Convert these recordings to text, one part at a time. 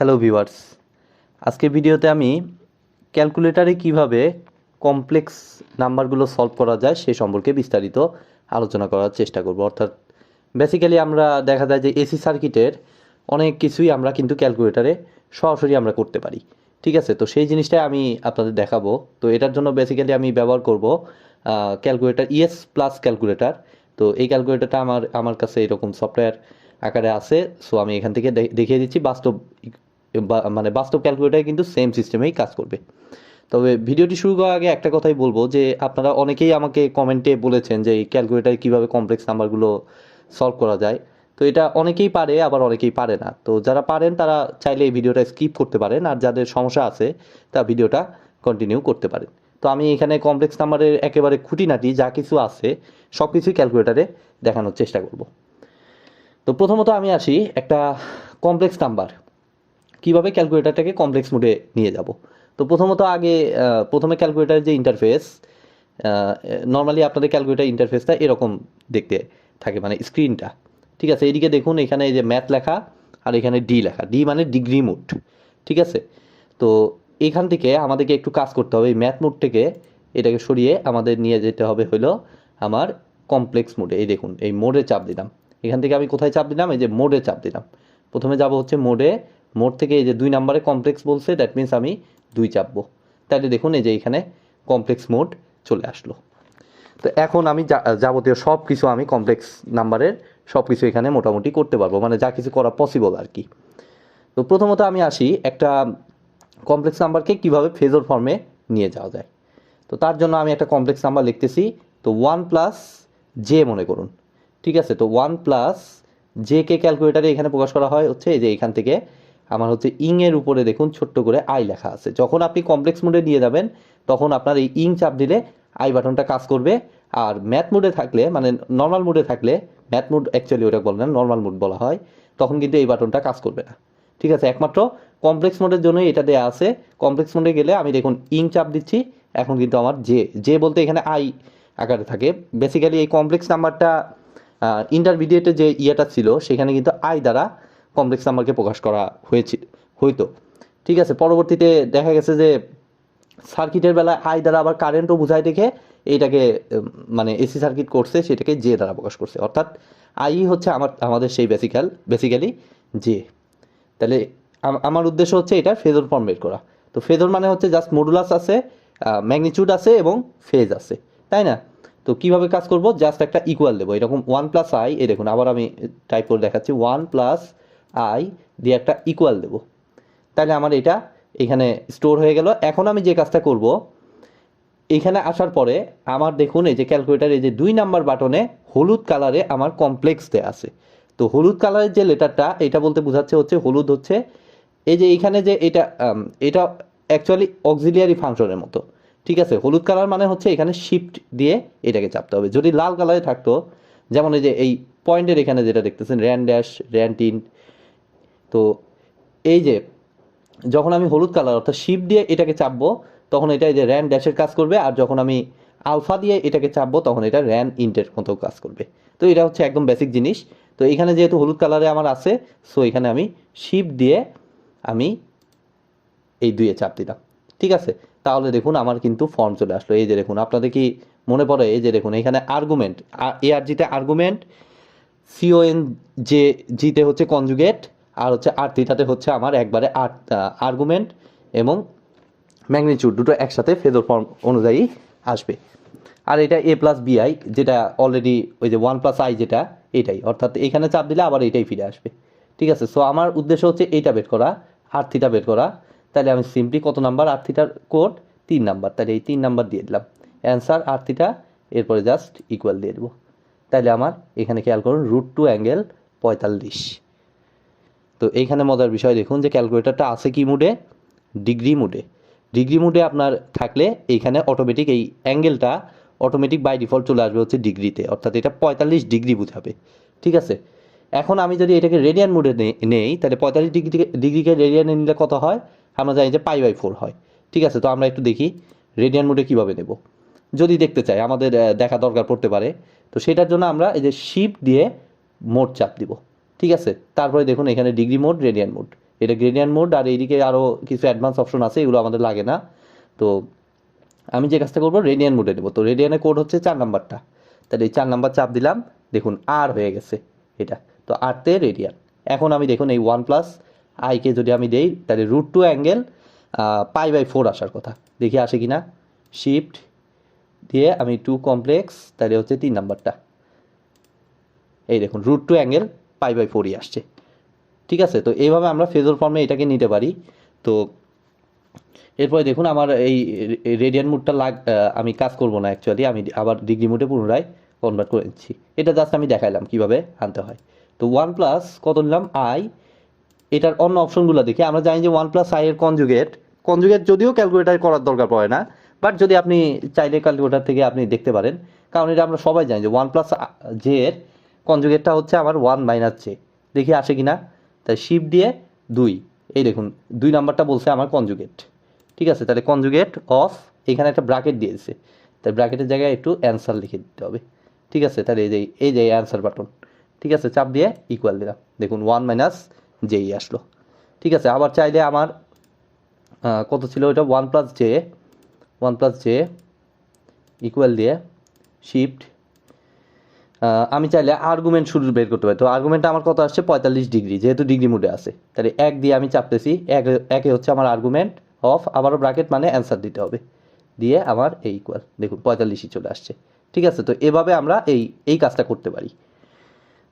Hello viewers, আজকের ভিডিওতে আমি ক্যালকুলেটরে কিভাবে কমপ্লেক্স নাম্বারগুলো সলভ করা যায় সে সম্পর্কে বিস্তারিত আলোচনা করার চেষ্টা করব। অর্থাৎ বেসিক্যালি আমরা দেখা যায় যে এসি সার্কিটের অনেক কিছুই আমরা কিন্তু ক্যালকুলেটরে সরাসরি আমরা করতে পারি। ঠিক আছে, তো সেই জিনিসটাই আমি আপনাদের দেখাবো। তো এটার জন্য বেসিক্যালি আমি ব্যবহার করব ক্যালকুলেটর ইএস প্লাস ক্যালকুলেটর। তো এই ক্যালকুলেটরটা আমার কাছে এরকম সফটওয়্যার আকারে আছে। সো আমি এখান থেকে দেখিয়ে দিচ্ছি বাস্তব ক্যালকুলেটর কিন্তু সেম সিস্টেমেই কাজ করবে। তবে ভিডিওটি শুরু করার আগে একটা কথাই বলবো যে আপনারা অনেকেই আমাকে কমেন্টে বলেছেন যে এই ক্যালকুলেটরে কীভাবে কমপ্লেক্স নাম্বারগুলো সলভ করা যায়। তো এটা অনেকেই পারে, আবার অনেকেই পারে না। তো যারা পারেন তারা চাইলে এই ভিডিওটা স্কিপ করতে পারেন, আর যাদের সমস্যা আছে তা ভিডিওটা কন্টিনিউ করতে পারেন। তো আমি এখানে কমপ্লেক্স নাম্বারের একেবারে খুঁটিনাটি যা কিছু আছে সব কিছুই ক্যালকুলেটরে দেখানোর চেষ্টা করব। তো প্রথমত আমি আসি একটা কমপ্লেক্স নাম্বার কীভাবে ক্যালকুলেটরটাকে কমপ্লেক্স মোডে নিয়ে যাব। তো প্রথমে ক্যালকুলেটারের যে ইন্টারফেস, নর্মালি আপনাদের ক্যালকুলেটার ইন্টারফেসটা এরকম দেখতে থাকে, মানে স্ক্রিনটা। ঠিক আছে, এইদিকে দেখুন, এখানে এই যে ম্যাথ লেখা আর এখানে ডি লেখা, ডি মানে ডিগ্রি মোড। ঠিক আছে, তো এখান থেকে আমাদেরকে একটু কাজ করতে হবে। এই ম্যাথ মোড থেকে এটাকে সরিয়ে আমাদের নিয়ে যেতে হবে হলো আমার কমপ্লেক্স মোডে। এই দেখুন, এই মোডে চাপ দিলাম। এখান থেকে আমি কোথায় চাপ দিলাম? এই যে মোডে চাপ দিলাম। প্রথমে যাব হচ্ছে মোডে, মোড থেকে এই যে 2 নম্বরে কমপ্লেক্স বলছে, দ্যাট মিনস আমি 2 চাপবো। তাহলে দেখুন এই যে এখানে কমপ্লেক্স মোড চলে আসলো। তো এখন আমি যাবতীয় সব কিছু আমি কমপ্লেক্স নাম্বারের সব কিছু এখানে মোটামুটি করতে পারবো, মানে যা কিছু করা পসিবল আর কি। তো প্রথমত আমি আসি একটা কমপ্লেক্স নাম্বারকে কিভাবে ফেজর ফর্মে নিয়ে যাওয়া যায়। তো তার জন্য আমি একটা কমপ্লেক্স নাম্বার লিখতেছি। তো 1 প্লাস জে মনে করুন। ঠিক আছে, তো 1 প্লাস জে কে ক্যালকুলেটারে এখানে প্রকাশ করা হয় হচ্ছে এই যে এখান থেকে আমার হচ্ছে ইংয়ের উপরে দেখুন ছোট্ট করে আই লেখা আছে। যখন আপনি কমপ্লেক্স মোডে নিয়ে যাবেন তখন আপনার এই ইং চাপ দিলে আই বাটনটা কাজ করবে। আর ম্যাথ মোডে থাকলে, মানে নর্মাল মোডে থাকলে, ম্যাথ মোড অ্যাকচুয়ালি ওটা বলে না, নর্মাল মোড বলা হয়, তখন কিন্তু এই বাটনটা কাজ করবে না। ঠিক আছে, একমাত্র কমপ্লেক্স মোডের জন্যই এটা দেওয়া আছে। কমপ্লেক্স মোডে গেলে আমি দেখুন ইং চাপ দিচ্ছি, এখন কিন্তু আমার জে বলতে এখানে আই আকারে থাকে। বেসিক্যালি এই কমপ্লেক্স নাম্বারটা ইন্টারমিডিয়েটে যে ইয়েটা ছিল সেখানে কিন্তু আই দ্বারা কমপ্লেক্স নাম্বারকে প্রকাশ করা হইতো। ঠিক আছে, পরবর্তীতে দেখা গেছে যে সার্কিটের বেলায় আই দ্বারা আবার কারেন্টও বোঝায় দেখে এইটাকে মানে এসি সার্কিট করছে, সেটাকে জে দ্বারা প্রকাশ করছে। অর্থাৎ আই হচ্ছে আমাদের সেই বেসিক্যালি জে। তাহলে আমার উদ্দেশ্য হচ্ছে এটা ফেজর ফর্ম বের করা। তো ফেজর মানে হচ্ছে জাস্ট মডুলাস আছে, ম্যাগনিটিউড আছে এবং ফেজ আছে, তাই না? তো কিভাবে কাজ করব? জাস্ট একটা ইকুয়াল দেবো, এরকম 1 প্লাস আই, এই দেখুন আবার আমি টাইপ করে দেখাচ্ছি, 1 প্লাস আই দিয়ে একটা ইকুয়াল দেবো। তাহলে আমার এটা এখানে স্টোর হয়ে গেল। এখন আমি যে কাজটা করব, এখানে আসার পরে আমার দেখুন এই যে ক্যালকুলেটার এই যে 2 নাম্বার বাটনে হলুদ কালারে আমার কমপ্লেক্স দেয়া আছে। তো হলুদ কালারের যে লেটারটা, এটা বলতে বোঝাচ্ছে হচ্ছে হলুদ হচ্ছে এই যে এখানে যে এটা অ্যাকচুয়ালি অক্সিলিয়ারি ফাংশনের মতো। ঠিক আছে, হলুদ কালার মানে হচ্ছে এখানে শিফট দিয়ে এটাকে চাপতে হবে। যদি লাল কালারে থাকতো, যেমন এই যে এই পয়েন্টের এখানে যেটা দেখতেছেন র্যান ড্যাশ র্যান টিন, তো এই যে যখন আমি হলুদ কালার অর্থাৎ শিফট দিয়ে এটাকে চাপবো তখন এটা এই যে র্যান ড্যাশের কাজ করবে, আর যখন আমি আলফা দিয়ে এটাকে চাপবো তখন এটা র্যান ইন্টের মতো কাজ করবে। তো এটা হচ্ছে একদম বেসিক জিনিস। তো এখানে যেহেতু হলুদ কালারে আমার আছে, সো এখানে আমি শিফট দিয়ে আমি এই 2-এ চাপ দিলাম। ঠিক আছে, তাহলে দেখুন আমার কিন্তু ফর্ম চলে আসলো। এই যে দেখুন, আপনাদের কি মনে পড়ে? এই যে দেখুন এখানে আর্গুমেন্ট, এ আর জিতে আর্গুমেন্ট, সিওএন যে জিতে হচ্ছে কনজুগেট, আর হচ্ছে আর থিটাতে হচ্ছে আমার একবারে আর্গুমেন্ট এবং ম্যাগনিটিউড দুটো একসাথে ফেজর ফর্ম অনুযায়ী আসবে। আর এটা এ প্লাস বিআই, যেটা অলরেডি ওই যে 1 প্লাস আই যেটা, এটাই, অর্থাৎ এখানে চাপ দিলে আবার এটাই ফিরে আসবে। ঠিক আছে, সো আমার উদ্দেশ্য হচ্ছে এইটা বের করা, আর থিটা বের করা। তাহলে আমি সিম্পলি কত নাম্বার আর থিটার কোড? 3 নাম্বার। তাহলে এই 3 নাম্বার দিয়ে দিলাম, অ্যান্সার আর থিটা, এরপরে জাস্ট ইকুয়াল দিয়ে দেবো। তাহলে আমার এখানে খেয়াল করুন √2 অ্যাঙ্গেল 45। তো এইখানে মজার বিষয় দেখুন যে ক্যালকুলেটরটা আছে কি মুডে? ডিগ্রি মুডে। ডিগ্রি মুডে আপনার থাকলে এইখানে অটোমেটিক এই অ্যাঙ্গেলটা অটোমেটিক বাই ডিফল্ট চলে আসবে হচ্ছে ডিগ্রিতে, অর্থাৎ এটা 45 ডিগ্রি বুঝাবে। ঠিক আছে, এখন আমি যদি এটাকে রেডিয়ান মুডে নেই তাহলে 45 ডিগ্রিকে রেডিয়ানে নিলে কত হয়? আমরা জানি যে π/4 হয়। ঠিক আছে, তো আমরা একটু দেখি রেডিয়ান মুডে কীভাবে নেব, যদি দেখতে চাই, আমাদের দেখা দরকার পড়তে পারে। তো সেটার জন্য আমরা এই যে শিফট দিয়ে মোড চাপ দিব। ঠিক আছে, তারপরে দেখুন এখানে ডিগ্রি মোড, রেডিয়ান মোড, এটা গ্রেডিয়েন্ট মোড, আর এইদিকে আরও কিছু অ্যাডভান্স অপশন আছে, এগুলো আমাদের লাগে না। তো আমি যে কাজটা করবো রেডিয়ান মোডে নেব। তো রেডিয়ানের কোড হচ্ছে 4 নাম্বারটা, তাহলে এই 4 নাম্বার চাপ দিলাম, দেখুন আর হয়ে গেছে এটা। তো আরতে রেডিয়ান। এখন আমি দেখুন এই 1 প্লাস আইকে যদি আমি দেই, তাহলে √2 অ্যাঙ্গেল π/4 আসার কথা, দেখি আসে কি না। শিফট দিয়ে আমি 2 কমপ্লেক্স, তাহলে হচ্ছে 3 নাম্বারটা, এই দেখুন √2 অ্যাঙ্গেল π/4ই আসছে। ঠিক আছে, তো এইভাবে আমরা ফেজর ফর্মে এটাকে নিতে পারি। তো এরপরে দেখুন আমার এই রেডিয়ান মুডটা আমি কাজ করব না অ্যাকচুয়ালি, আমি আবার ডিগ্রি মুডে পুনরায় কনভার্ট করে নিচ্ছি। এটা জাস্ট আমি দেখাইলাম কিভাবে আনতে হয়। তো 1 প্লাস কত নিলাম আই, এটার অন্য অপশনগুলো দেখি। আমরা জানি যে 1 প্লাস আই এর কনজুগেট যদিও ক্যালকুলেটার করার দরকার পড়ে না, বাট যদি আপনি চাইলে ক্যালকুলেটার থেকে আপনি দেখতে পারেন, কারণ এটা আমরা সবাই জানি যে 1 প্লাস জে এর কনজুগেটটা হচ্ছে আমার 1 মাইনাস জে। দেখি আসে কি না। তাই শিফট দিয়ে 2, এই দেখুন 2 নাম্বারটা বলছে আমার কনজুগেট। ঠিক আছে, তাহলে কনজুগেট অফ, এখানে একটা ব্র্যাকেট দিয়ে দিছে, তাই ব্র্যাকেটের জায়গায় একটু অ্যান্সার লিখে দিতে হবে। ঠিক আছে, তাহলে এই যে অ্যান্সার বাটন, ঠিক আছে, চাপ দিয়ে ইকুয়াল দিলাম, দেখুন 1 মাইনাস জেই আসলো। ঠিক আছে, আবার চাইলে আমার কত ছিল এটা 1 প্লাস জে ইকুয়াল দিয়ে শিফট, আমি চাইলে আর্গুমেন্ট শুরু বের করতে পারি। তো আর্গুমেন্টটা আমার কত আসছে 45 ডিগ্রি, যেহেতু ডিগ্রি মুডে আছে, তাহলে 1 দিয়ে আমি চাপতেছি, একে হচ্ছে আমার আর্গুমেন্ট অফ, আবারও ব্র্যাকেট মানে অ্যান্সার দিতে হবে, দিয়ে আমার এই ইকুয়াল, দেখুন 45ই চলে আসছে। ঠিক আছে, তো এভাবে আমরা এই কাজটা করতে পারি।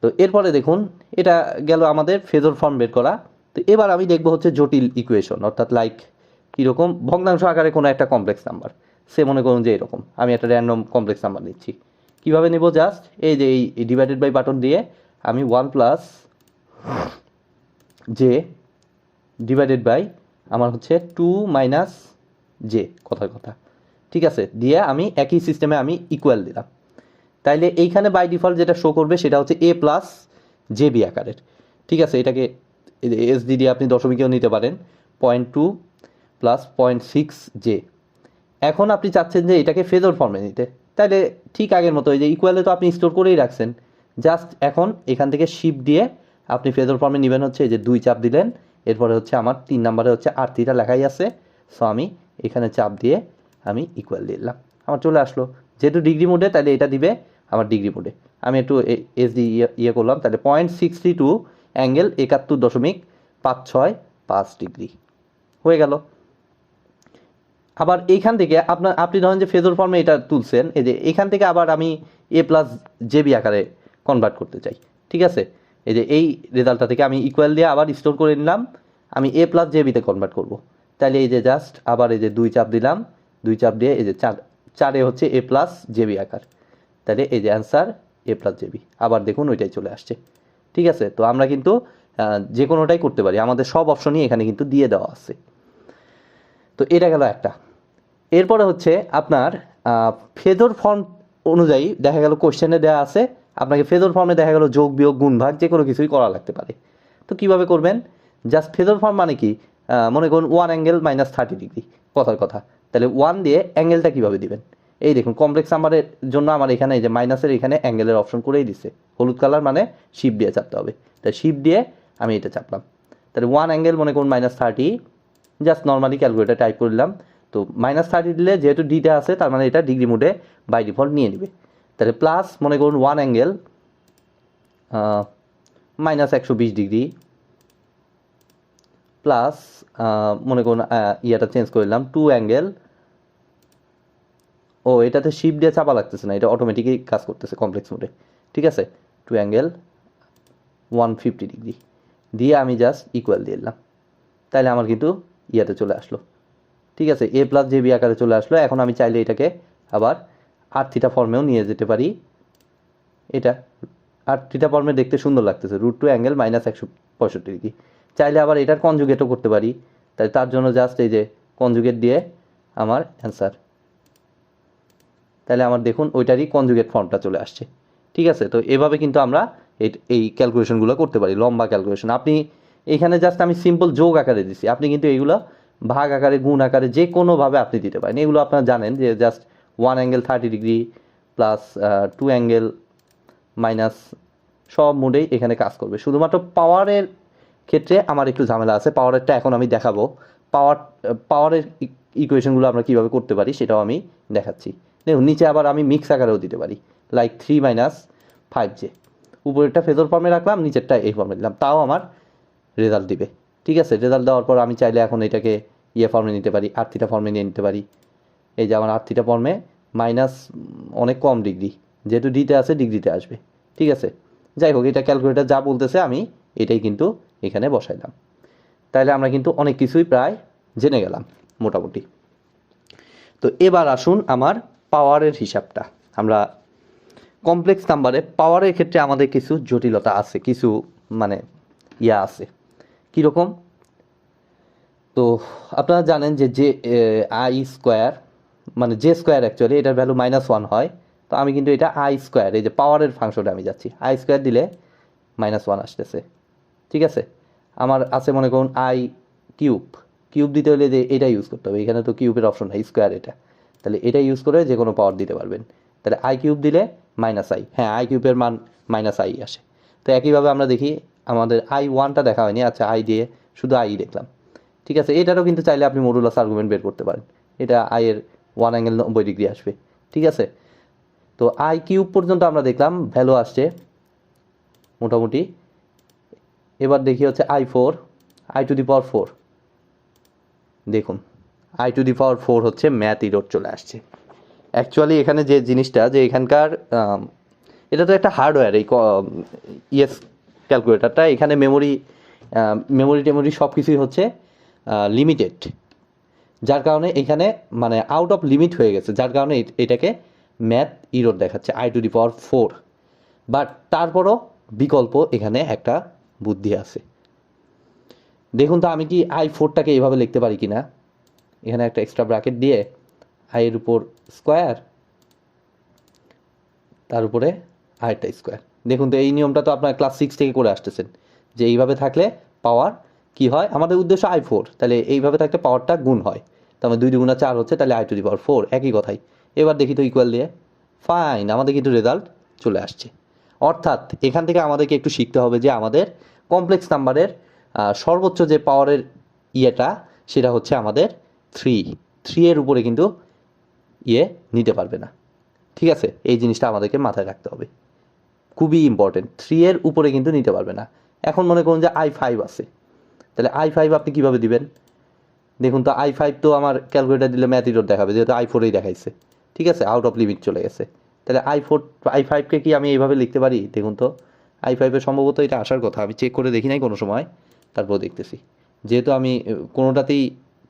তো এরপরে দেখুন এটা গেল আমাদের ফেজর ফর্ম বের করা। তো এবার আমি দেখবো হচ্ছে জটিল ইকুয়েশন, অর্থাৎ লাইক কীরকম ভগ্নাংশ আকারে কোনো একটা কমপ্লেক্স নাম্বার, সে মনে করুন যে এরকম, আমি একটা র্যান্ডম কমপ্লেক্স নাম্বার নিচ্ছি। কীভাবে নেব, জাস্ট এই যে এই ডিভাইডেড বাই বাটন দিয়ে আমি 1 প্লাস জে ডিভাইডেড বাই আমার হচ্ছে 2 মাইনাস জে, কথার কথা। ঠিক আছে, দিয়ে আমি একই সিস্টেমে আমি ইকুয়াল দিলাম। তাইলে এইখানে বাই ডিফল্ট যেটা শো করবে সেটা হচ্ছে এ প্লাস জে বি আকারের। ঠিক আছে, এটাকে এসডি দিয়ে আপনি দশমিকেও নিতে পারেন, 0.2 প্লাস 0.6 জে। এখন আপনি চাচ্ছেন যে এটাকে ফেজর ফর্মে নিতে, তাহলে ঠিক আগের মতো এই যে ইকুয়ালে তো আপনি স্টোর করেই রাখছেন, জাস্ট এখন এখান থেকে শিফট দিয়ে আপনি ফেজর ফর্মে নেবেন হচ্ছে এই যে 2 চাপ দিলেন, এরপরে হচ্ছে আমার 3 নাম্বারে হচ্ছে আর থিটা লেখাই আছে, সো আমি এখানে চাপ দিয়ে আমি ইকুয়াল দিলাম, আমার চলে আসলো। যেহেতু ডিগ্রি মোডে তাহলে এটা দিবে আমার ডিগ্রি মোডে। আমি একটু এসডি ইয়ে করলাম, তাহলে 0.62 অ্যাঙ্গেল 71.565 ডিগ্রি হয়ে গেল। আবার এইখান থেকে আপনি ধরেন যে ফেজর ফর্মে এটা তুলছেন, এই যে এখান থেকে আবার আমি এ প্লাস জেবি আকারে কনভার্ট করতে চাই। ঠিক আছে, এই যে এই রেজাল্টটা থেকে আমি ইকুয়াল দিয়ে আবার স্টোর করে নিলাম, আমি এ প্লাস জেবিতে কনভার্ট করব। তাহলে এই যে জাস্ট আবার এই যে 2 চাপ দিলাম, 2 চাপ দিয়ে এই যে 4 হচ্ছে এ প্লাস জেবি আকার, তাহলে এই যে অ্যান্সার এ প্লাস জেবি, আবার দেখুন ওইটাই চলে আসছে। ঠিক আছে, তো আমরা কিন্তু যে কোনোটাই করতে পারি, আমাদের সব অপশনই এখানে কিন্তু দিয়ে দেওয়া আছে। তো এটা গেল একটা। এরপরে হচ্ছে আপনার ফেজর ফর্ম অনুযায়ী দেখা গেল কোশ্চেনে দেওয়া আছে আপনাকে ফেজর ফর্মে দেখা গেল যোগ বিয়োগ গুণ ভাগ যে কোনো কিছুই করা লাগতে পারে। তো কিভাবে করবেন, জাস্ট ফেজর ফর্ম মানে কি, মনে করুন 1 অ্যাঙ্গেল মাইনাস 30 ডিগ্রি, কথার কথা, তাহলে 1 দিয়ে অ্যাঙ্গেলটা কীভাবে দিবেন, এই দেখুন কমপ্লেক্স নাম্বারের জন্য আমার এখানে এই যে মাইনাসের এখানে অ্যাঙ্গেলের অপশন করেই দিচ্ছে, হলুদ কালার মানে শিফট দিয়ে চাপতে হবে, তাই শিফট দিয়ে আমি এটা চাপলাম, তাহলে 1 অ্যাঙ্গেল মনে করুন -30, জাস্ট নর্মালি ক্যালকুলেটার টাইপ করলাম। তো -30 দিলে যেহেতু ডিটা আছে তার মানে এটা ডিগ্রি মোডে বাই ডিফল্ট নিয়ে নেবে। তাহলে প্লাস মনে করুন 1 অ্যাঙ্গেল -120 ডিগ্রি প্লাস মনে করুন ইয়াটা চেঞ্জ করে দিলাম 2 অ্যাঙ্গেল, ও এটাতে শিফট দিয়ে চাপা লাগতেছে না, এটা অটোমেটিকই কাজ করতেছে কমপ্লেক্স মোডে। ঠিক আছে, 2 অ্যাঙ্গেল 150 ডিগ্রি দিয়ে আমি জাস্ট ইকুয়াল দিয়ে দিলাম, তাহলে আমার কিন্তু ইয়াতে চলে আসলো। ঠিক আছে, এ প্লাস জেবি আকারে চলে আসলো। এখন আমি চাইলে এটাকে আবার আর থিটা ফর্মেও নিয়ে যেতে পারি, এটা আর থিটা ফর্মে দেখতে সুন্দর লাগতেছে, √2 অ্যাঙ্গেল -165 ডিগ্রি। চাইলে আবার এটার কনজুগেটও করতে পারি, তাই তার জন্য জাস্ট এই যে কনজুগেট দিয়ে আমার অ্যান্সার, তাহলে আমার দেখুন ওইটারই কনজুগেট ফর্মটা চলে আসছে। ঠিক আছে, তো এভাবে কিন্তু আমরা এই ক্যালকুলেশনগুলো করতে পারি, লম্বা ক্যালকুলেশন। আপনি এখানে জাস্ট আমি সিম্পল যোগ আকারে দিছি, আপনি কিন্তু এইগুলো ভাগ আকারে গুণ আকারে যে কোনোভাবে আপনি দিতে পারেন। এগুলো আপনারা জানেন যে just 1 angle 30 degree plus 2 angle minus, সব মোডেই এখানে কাজ করবে। শুধুমাত্র পাওয়ারের ক্ষেত্রে আমার একটু ঝামেলা আছে। পাওয়ারেরটা এখন আমি দেখাবো। পাওয়ারের ইকুয়েশনগুলো আমরা কীভাবে করতে পারি সেটাও আমি দেখাচ্ছি। দেখুন নিচে আবার আমি মিক্স আকারেও দিতে পারি, লাইক 3 - 5j। উপরেরটা ফেজর ফর্মে রাখলাম, নিচেরটা এই ফর্মে দিলাম, তাও আমার রেজাল্ট দিবে। ঠিক আছে, রেজাল্ট দেওয়ার পর আমি চাইলে এখন এটাকে ফর্মে নিতে পারি, r θ ফর্মে নিয়ে নিতে পারি। এই যে আমার r θ ফর্মে মাইনাস অনেক কম ডিগ্রি, যেহেতু ডিতে আছে ডিগ্রিতে আসবে। ঠিক আছে, যাই হোক, এটা ক্যালকুলেটর যা বলতেছে আমি এটাই কিন্তু এখানে বসাইলাম। তাহলে আমরা কিন্তু অনেক কিছুই প্রায় জেনে গেলাম মোটামুটি। তো এবার আসুন আমার পাওয়ারের হিসাবটা। আমরা কমপ্লেক্স নাম্বারে পাওয়ারের ক্ষেত্রে আমাদের কিছু জটিলতা আছে, কিছু মানে আছে। কীরকম? তো আপনারা জানেন যে আই স্কোয়ার মানে জে স্কোয়ার, অ্যাকচুয়ালি এটার ভ্যালু -1 হয়। তো আমি কিন্তু এটা আই স্কোয়ার, এই যে পাওয়ারের ফাংশনে আমি যাচ্ছি, আই স্কোয়ার দিলে -1 আসতেছে। ঠিক আছে, আমার আছে মনে করুন আই কিউব দিতে হলে যে এটা ইউজ করতে হবে, এখানে তো কিউবের অপশন নাই, স্কোয়ার এটা, তাহলে এটা ইউজ করে যে কোনো পাওয়ার দিতে পারবেন। তাহলে আই কিউব দিলে -i, হ্যাঁ আই কিউবের মান -i আসে। তো একইভাবে আমরা দেখি আমাদের i1টা দেখা হয়নি, আচ্ছা আই দিয়ে শুধু আই দেখলাম। ঠিক আছে, এটারও কিন্তু চাইলে আপনি মডুলাস আর্গুমেন্ট বের করতে পারেন, এটা আই এর 1 অ্যাঙ্গেল 90 ডিগ্রি আসবে। ঠিক আছে, তো আই কিউব পর্যন্ত আমরা দেখলাম ভ্যালু আসছে মোটামুটি। এবার দেখি হচ্ছে i4, i⁴। দেখুন i⁴ হচ্ছে ম্যাথ ইরর চলে আসছে। অ্যাকচুয়ালি এখানে যে জিনিসটা, যে এখানকার এটা তো একটা হার্ডওয়্যার, এই ক্যালকুলেটারটা, এখানে মেমোরি সব কিছুই হচ্ছে লিমিটেড, যার কারণে এখানে মানে আউট অফ লিমিট হয়ে গেছে, যার কারণে এটাকে ম্যাথ ইরর দেখাচ্ছে i⁴। বাট তারপরও বিকল্প এখানে একটা বুদ্ধি আছে। দেখুন তো আমি কি i4টাকে এইভাবে লিখতে পারি কিনা, এখানে একটা এক্সট্রা ব্র্যাকেট দিয়ে আই এর উপর স্কোয়ার, তার উপরে আরেকটা স্কোয়ার। দেখুন তো এই নিয়মটা তো আপনার ক্লাস 6 থেকে করে আসতেছেন, যে এইভাবে থাকলে পাওয়ার কি হয়, আমাদের উদ্দেশ্য i4, তাহলে এইভাবে থাকলে পাওয়ারটা গুণ হয়, তার মানে 2 × 4 হচ্ছে, তাহলে i⁴ একই কথাই। এবার দেখি তো ইকুয়াল দিয়ে, ফাইন, আমাদের কিন্তু রেজাল্ট চলে আসছে। অর্থাৎ এখান থেকে আমাদেরকে একটু শিখতে হবে যে আমাদের কমপ্লেক্স নাম্বারের সর্বোচ্চ যে পাওয়ারের সেটা হচ্ছে আমাদের 3 এর উপরে কিন্তু নিতে পারবে না। ঠিক আছে, এই জিনিসটা আমাদেরকে মাথায় রাখতে হবে, খুবই ইম্পর্টেন্ট। 3 এর উপরে কিন্তু নিতে পারবে না। এখন মনে করুন যে i5 আছে, তাহলে i5 আপনি কিভাবে দিবেন? দেখুন তো i5 তো আমার ক্যালকুলেটর দিলে ম্যাথ ইরর দেখাবে, যেহেতু i4এই দেখাইছে। ঠিক আছে, আউট অফ লিমিট চলে গেছে। তাহলে i5কে কি আমি এইভাবে লিখতে পারি? দেখুন তো i5-এর সম্ভবত এটা আসার কথা, আমি চেক করে দেখি নাই কোনো সময়, তারপর দেখতেছি, যেহেতু আমি কোনোটাতেই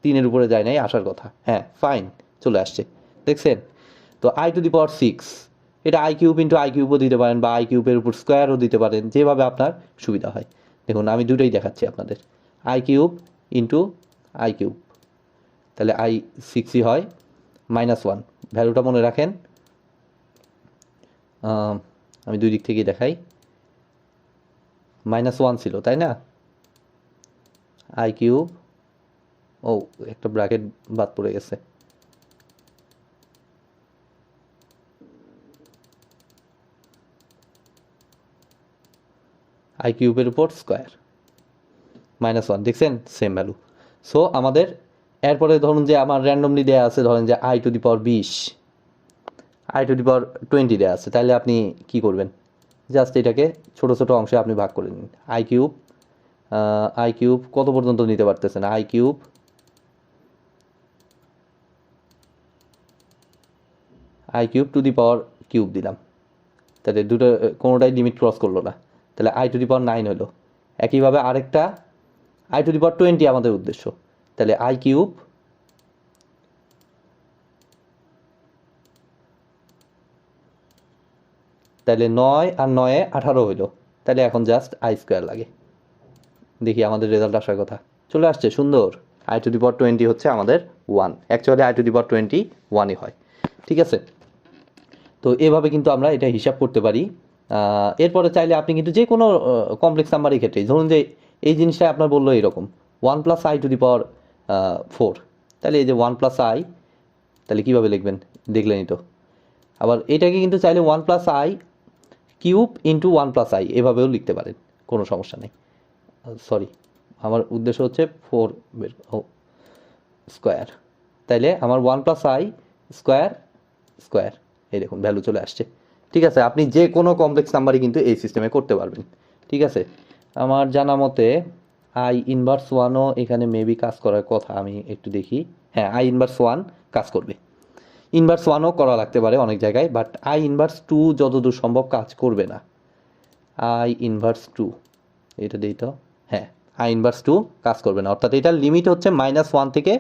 3-এর উপরে যাই নাই, আসার কথা। হ্যাঁ ফাইন, চলে আসছে, দেখছেন? তো i⁶, এটা i³ দিতে পারেন, বা i³ উপর স্কোয়ারও দিতে পারেন, যেভাবে আপনার সুবিধা হয়। দেখুন আমি দুটোই দেখাচ্ছি আপনাদের, i³ i³, তাহলে i6 হয় -1। ভ্যালুটা মনে রাখেন, আমি দুই দিক থেকেই দেখাই, -1 ছিল তাই না? i³ ও একটা ব্র্যাকেট বাদ পড়ে গেছে, i³ উপর স্কোয়ার -1, দেখছেন সেম ভ্যালু। সো আমাদের এরপরে ধরুন যে আমার র্যান্ডমলি দেওয়া আছে, ধরেন যে i⁻20, i⁻20 দেওয়া আছে, তাহলে আপনি কি করবেন? জাস্ট এটাকে ছোট ছোট অংশে আপনি ভাগ করে নিন। i³ কত পর্যন্ত নিতে পারতেছেন? i³ দিলাম, তাহলে দুটো কোনোটাই লিমিট ক্রস করলো না, তাহলে i⁹ হলো। একইভাবে আরেকটা i⁻20 আমাদের উদ্দেশ্য, তাহলে i³, তাহলে 9 আর 9 18 হইলো, তাহলে এখন জাস্ট i² লাগে। দেখি আমাদের রেজাল্ট আসার কথা, চলে আসছে, সুন্দর। i⁻20 হচ্ছে আমাদের 1, অ্যাকচুয়ালি i⁻20 1ই হয়। ঠিক আছে, তো এভাবে কিন্তু আমরা এটা হিসাব করতে পারি। এরপরে চাইলে আপনি কিন্তু যে কোনো কমপ্লেক্স নাম্বারের ক্ষেত্রে, ধরুন যে এই জিনিসটা আপনার বললো এরকম 1 + i⁴, তাহলে এই যে 1 + i, তাহলে কীভাবে লিখবেন দেখলেনই তো। আবার এটাকে কিন্তু চাইলে 1 + i³ × 1 + i এভাবেও লিখতে পারেন, কোনো সমস্যা নেই। সরি, আমার উদ্দেশ্য হচ্ছে 4 স্কোয়ার, তাইলে আমার 1 প্লাস আই স্কোয়ার স্কোয়ার, এই দেখুন ভ্যালু চলে আসছে। ঠিক আছে, আপনি যে কোনো কমপ্লেক্স নাম্বারই কিন্তু এই সিস্টেমে করতে পারবেন। ঠিক আছে, আমার জানা মতে আই ইনভার্স ওয়ানও এখানে মেবি কাজ করার কথা, আমি একটু দেখি। হ্যাঁ, আই ইনভার্স ওয়ান কাজ করবে, ইনভার্স ওয়ানও করা লাগতে পারে অনেক জায়গায়, বাট আই ইনভার্স টু যতদূর সম্ভব কাজ করবে না। আই ইনভার্স টু, এটা দিই তো, হ্যাঁ আই ইনভার্স টু কাজ করবে না, অর্থাৎ এটার লিমিট হচ্ছে -1 থেকে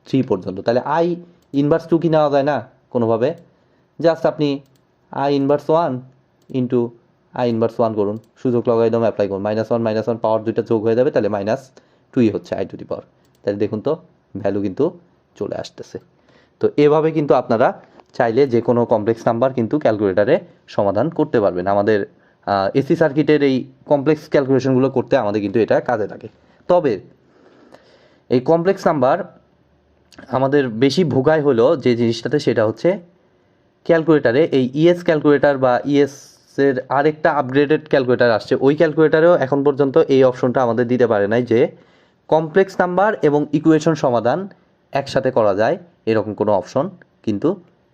3 পর্যন্ত। তাহলে আই ইনভার্স টু কি নেওয়া যায় না কোনোভাবে? জাস্ট আপনি I inverse one into I inverse one করুন, সুযোগ লগাইদম অ্যাপ্লাই করুন, -1 পাওয়ার দুইটা যোগ হয়ে যাবে, তাহলে -2ই হচ্ছে আই টু দি পাওয়ার। তাহলে দেখুন তো ভ্যালু কিন্তু চলে আসতেছে। তো এভাবে কিন্তু আপনারা চাইলে যে কোনো কমপ্লেক্স নাম্বার কিন্তু ক্যালকুলেটারে সমাধান করতে পারবেন। আমাদের এসি সার্কিটের এই কমপ্লেক্স ক্যালকুলেশনগুলো করতে আমাদের কিন্তু এটা কাজে লাগে। তবে এই কমপ্লেক্স নাম্বার আমাদের বেশি ভোগায় হলো যে জিনিসটাতে, সেটা হচ্ছে ক্যালকুলেটারে এই ইএস ক্যালকুলেটার বা ইএসের আরেকটা আপগ্রেডেড ক্যালকুলেটার আসছে, ওই ক্যালকুলেটারেও এখন পর্যন্ত এই অপশনটা আমাদের দিতে পারে নাই যে কমপ্লেক্স নাম্বার এবং ইকুয়েশন সমাধান একসাথে করা যায়, এরকম কোনো অপশন কিন্তু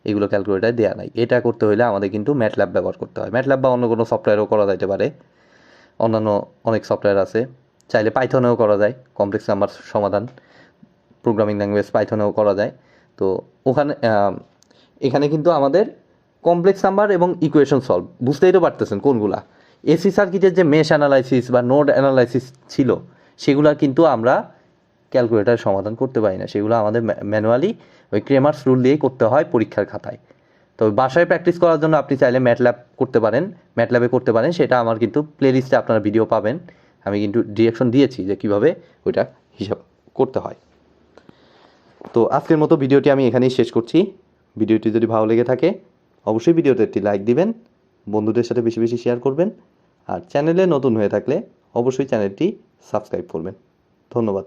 এগুলো ক্যালকুলেটারে দেওয়া নাই। এটা করতে হলে আমাদের কিন্তু ম্যাটল্যাব ব্যবহার করতে হয়। ম্যাটল্যাব বা অন্য কোনো সফটওয়্যারও করা যাইতে পারে, অন্যান্য অনেক সফটওয়্যার আছে, চাইলে পাইথনেও করা যায় কমপ্লেক্স নাম্বার সমাধান, প্রোগ্রামিং ল্যাঙ্গুয়েজ পাইথনেও করা যায়। তো ওখানে এখানে কিন্তু আমাদের কমপ্লেক্স নাম্বার এবং ইকুয়েশন সলভ, বুঝতেই তো পারতেছেন কোনগুলা। এসি সার্কিটের যে মেশ অ্যানালাইসিস বা নোড অ্যানালাইসিস ছিল, সেগুলো কিন্তু আমরা ক্যালকুলেটার সমাধান করতে পারি না, সেগুলো আমাদের ম্যানুয়ালি ওই ক্রেমার্স রুল দিয়েই করতে হয় পরীক্ষার খাতায়। তো বাসায় প্র্যাকটিস করার জন্য আপনি চাইলে ম্যাটল্যাব করতে পারেন, ম্যাটল্যাবে করতে পারেন, সেটা আমার কিন্তু প্লেলিস্টে আপনারা ভিডিও পাবেন, আমি কিন্তু ডিরেকশন দিয়েছি যে কীভাবে ওইটা হিসাব করতে হয়। তো আজকের মতো ভিডিওটি আমি এখানেই শেষ করছি। ভিডিওটি যদি ভালো লেগে থাকে অবশ্যই ভিডিওতে একটি লাইক দিবেন, বন্ধুদের সাথে বেশি বেশি শেয়ার করবেন, আর চ্যানেলে নতুন হয়ে থাকলে অবশ্যই চ্যানেলটি সাবস্ক্রাইব করবেন। ধন্যবাদ।